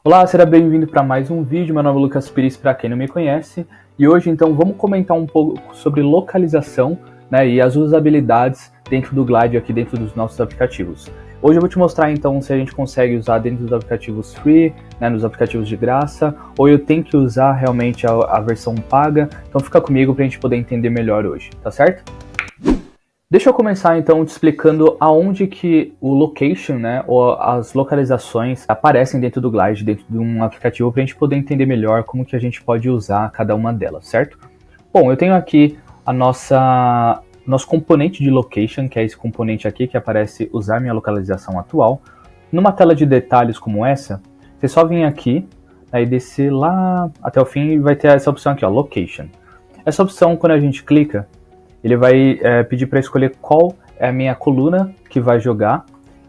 Olá, seja bem-vindo para mais um vídeo. Meu nome é Lucas Pires, para quem não me conhece. E hoje, então, vamos comentar um pouco sobre localização, né, e as usabilidades dentro do Glide aqui dentro dos nossos aplicativos. Hoje eu vou te mostrar, então, se a gente consegue usar dentro dos aplicativos free, né, nos aplicativos de graça, ou eu tenho que usar realmente a versão paga. Então fica comigo para a gente poder entender melhor hoje, tá certo? Deixa eu começar então te explicando aonde que o location, né, ou as localizações aparecem dentro do Glide, dentro de um aplicativo, para a gente poder entender melhor como que a gente pode usar cada uma delas, certo? Bom, eu tenho aqui a nosso componente de location, que é esse componente aqui que aparece usar minha localização atual. Numa tela de detalhes como essa, você só vem aqui, aí descer lá até o fim e vai ter essa opção aqui, ó, location. Essa opção, quando a gente clica, ele vai pedir para escolher qual é a minha coluna que vai jogar.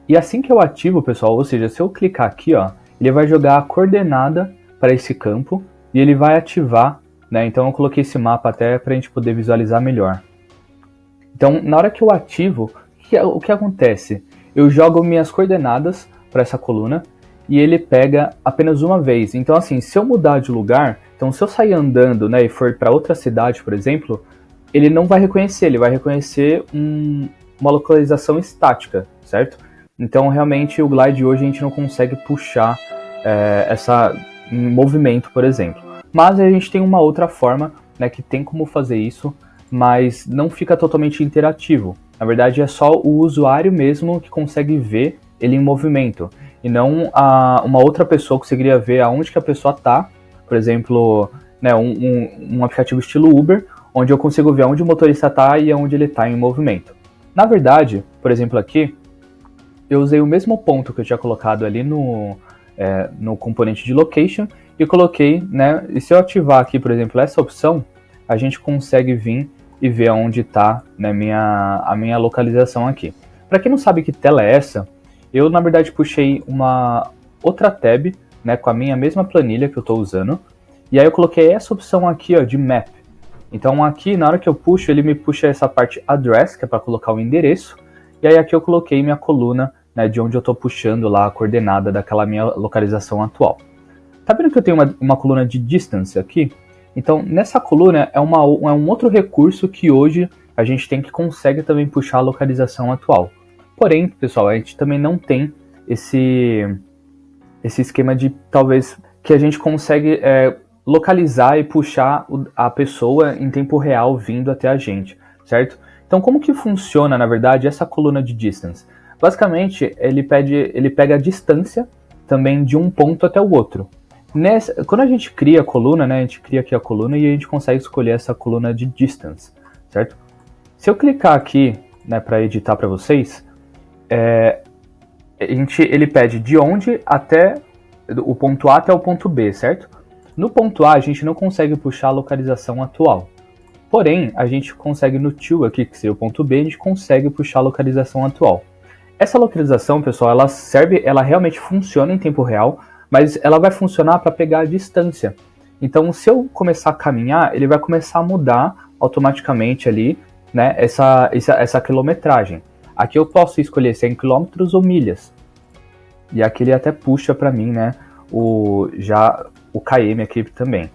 E assim que eu ativo, pessoal, ou seja, se eu clicar aqui, ó, ele vai jogar a coordenada para esse campo e ele vai ativar, né? Então eu coloquei esse mapa até para a gente poder visualizar melhor. Então, na hora que eu ativo, o que acontece? Eu jogo minhas coordenadas para essa coluna e ele pega apenas uma vez. Então, assim, se eu mudar de lugar, então se eu sair andando, né, e for para outra cidade, por exemplo, ele não vai reconhecer, ele vai reconhecer uma localização estática, certo? Então, realmente, o Glide hoje a gente não consegue puxar essa em movimento, por exemplo. Mas a gente tem uma outra forma, né, que tem como fazer isso, mas não fica totalmente interativo. Na verdade, é só o usuário mesmo que consegue ver ele em movimento, e não uma outra pessoa conseguiria ver aonde que a pessoa está, por exemplo, né, um aplicativo estilo Uber, onde eu consigo ver onde o motorista está e onde ele está em movimento. Na verdade, por exemplo aqui, eu usei o mesmo ponto que eu tinha colocado ali no componente de location e coloquei, né, e se eu ativar aqui, por exemplo, essa opção, a gente consegue vir e ver onde está, né, a minha localização aqui. Para quem não sabe que tela é essa, eu na verdade puxei uma outra tab, né, com a minha mesma planilha que eu estou usando, e aí eu coloquei essa opção aqui, ó, de map. Então aqui, na hora que eu puxo, ele me puxa essa parte address, que é para colocar o endereço, e aí aqui eu coloquei minha coluna, né, de onde eu estou puxando lá a coordenada daquela minha localização atual. Tá vendo que eu tenho uma coluna de distance aqui? Então nessa coluna é um outro recurso que hoje a gente tem que consegue também puxar a localização atual. Porém, pessoal, a gente também não tem esse esquema de talvez que a gente consegue localizar e puxar a pessoa em tempo real vindo até a gente, certo? Então como que funciona, na verdade, essa coluna de distance? Basicamente, ele pega a distância também de um ponto até o outro. Quando a gente cria a coluna, né, a gente cria aqui a coluna e a gente consegue escolher essa coluna de distance, certo? Se eu clicar aqui, né, para editar para vocês, ele pede de onde até o ponto A até o ponto B, certo? No ponto A, a gente não consegue puxar a localização atual. Porém, a gente consegue no to aqui, que seria o ponto B, a gente consegue puxar a localização atual. Essa localização, pessoal, ela realmente funciona em tempo real, mas ela vai funcionar para pegar a distância. Então, se eu começar a caminhar, ele vai começar a mudar automaticamente ali, né, essa quilometragem. Aqui eu posso escolher se é em quilômetros ou milhas. E aqui ele até puxa para mim, né, o KM aqui também.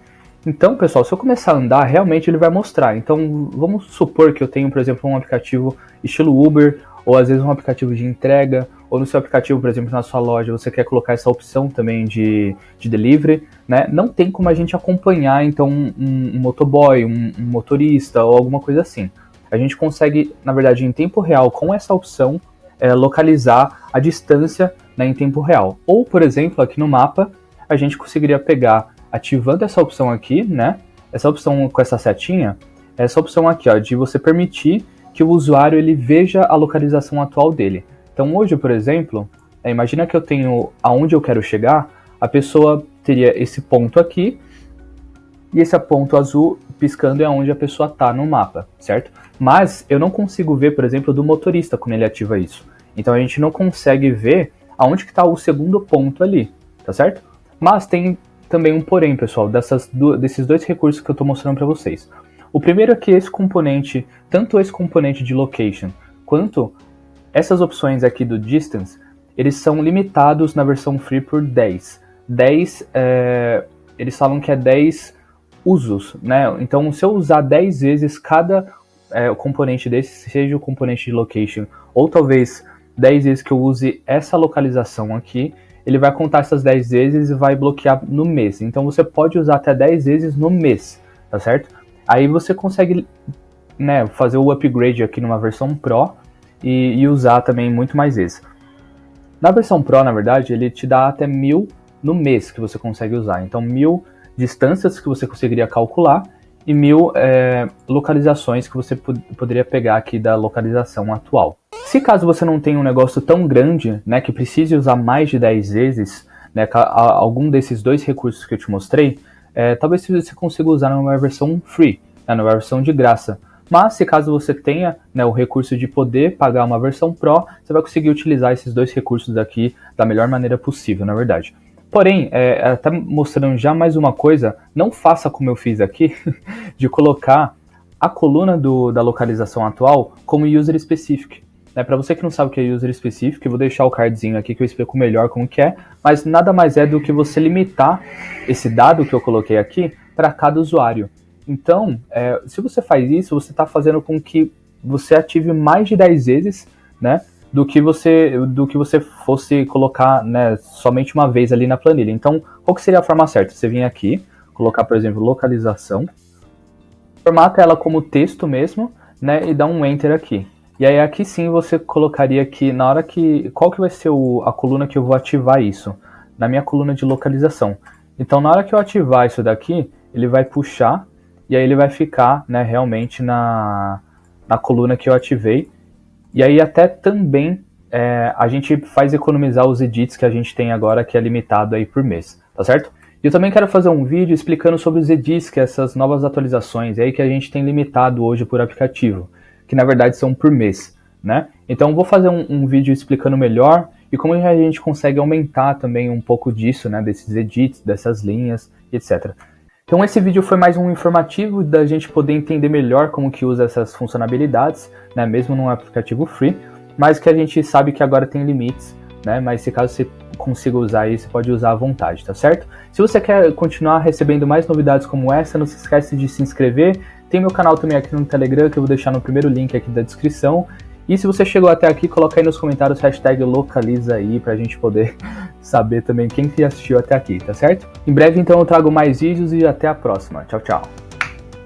Então, pessoal, se eu começar a andar, realmente ele vai mostrar. Então, vamos supor que eu tenho, por exemplo, um aplicativo estilo Uber, ou às vezes um aplicativo de entrega, ou no seu aplicativo, por exemplo, na sua loja, você quer colocar essa opção também de delivery, né? Não tem como a gente acompanhar, então, um motoboy, um motorista, ou alguma coisa assim. A gente consegue, na verdade, em tempo real, com essa opção, localizar a distância, né, em tempo real. Ou, por exemplo, aqui no mapa, a gente conseguiria pegar, ativando essa opção aqui, né? Essa opção com essa setinha, essa opção aqui, ó, de você permitir que o usuário ele veja a localização atual dele. Então hoje, por exemplo, imagina que eu tenho aonde eu quero chegar, a pessoa teria esse ponto aqui, e esse ponto azul piscando é onde a pessoa está no mapa, certo? Mas eu não consigo ver, por exemplo, do motorista quando ele ativa isso. Então a gente não consegue ver aonde que está o segundo ponto ali, tá certo? Mas tem também um porém, pessoal, desses dois recursos que eu estou mostrando para vocês. O primeiro é que esse componente, tanto esse componente de location, quanto essas opções aqui do distance, eles são limitados na versão free por 10. 10, eles falam que é 10 usos, né? Então, se eu usar 10 vezes cada componente desse, seja o componente de location, ou talvez 10 vezes que eu use essa localização aqui, ele vai contar essas 10 vezes e vai bloquear no mês. Então, você pode usar até 10 vezes no mês, tá certo? Aí você consegue, né, fazer o upgrade aqui numa versão Pro e usar também muito mais vezes. Na versão Pro, na verdade, ele te dá até 1000 no mês que você consegue usar. Então, 1000 distâncias que você conseguiria calcular e 1000 localizações que você poderia pegar aqui da localização atual. Se caso você não tenha um negócio tão grande, né, que precise usar mais de 10 vezes, né, algum desses dois recursos que eu te mostrei, talvez você consiga usar numa versão free, né, numa versão de graça. Mas se caso você tenha, né, o recurso de poder pagar uma versão Pro, você vai conseguir utilizar esses dois recursos aqui da melhor maneira possível, na verdade. Porém, até mostrando já mais uma coisa, não faça como eu fiz aqui, de colocar a coluna da localização atual como user specific. Para você que não sabe o que é user specific, eu vou deixar o cardzinho aqui que eu explico melhor como que é, mas nada mais é do que você limitar esse dado que eu coloquei aqui para cada usuário. Então, se você faz isso, você está fazendo com que você ative mais de 10 vezes, né, do que você fosse colocar, né, somente uma vez ali na planilha. Então, qual que seria a forma certa? Você vem aqui, colocar, por exemplo, localização, formata ela como texto mesmo, né, e dá um Enter aqui. E aí aqui sim você colocaria aqui, na hora que... Qual que vai ser a coluna que eu vou ativar isso? Na minha coluna de localização. Então, na hora que eu ativar isso daqui, ele vai puxar, e aí ele vai ficar, né, realmente na coluna que eu ativei. E aí até também a gente faz economizar os edits que a gente tem agora, que é limitado aí por mês, tá certo? E eu também quero fazer um vídeo explicando sobre os edits, que é essas novas atualizações aí que a gente tem limitado hoje por aplicativo, que na verdade são por mês, né? Então eu vou fazer um vídeo explicando melhor e como a gente consegue aumentar também um pouco disso, né, desses edits, dessas linhas, etc. Então esse vídeo foi mais um informativo da gente poder entender melhor como que usa essas funcionalidades, né, mesmo num aplicativo free, mas que a gente sabe que agora tem limites, né, mas se caso você consiga usar aí, você pode usar à vontade, tá certo? Se você quer continuar recebendo mais novidades como essa, não se esquece de se inscrever, tem meu canal também aqui no Telegram, que eu vou deixar no primeiro link aqui da descrição. E se você chegou até aqui, coloca aí nos comentários #localiza aí pra gente poder saber também quem que assistiu até aqui, tá certo? Em breve então eu trago mais vídeos e até a próxima. Tchau, tchau.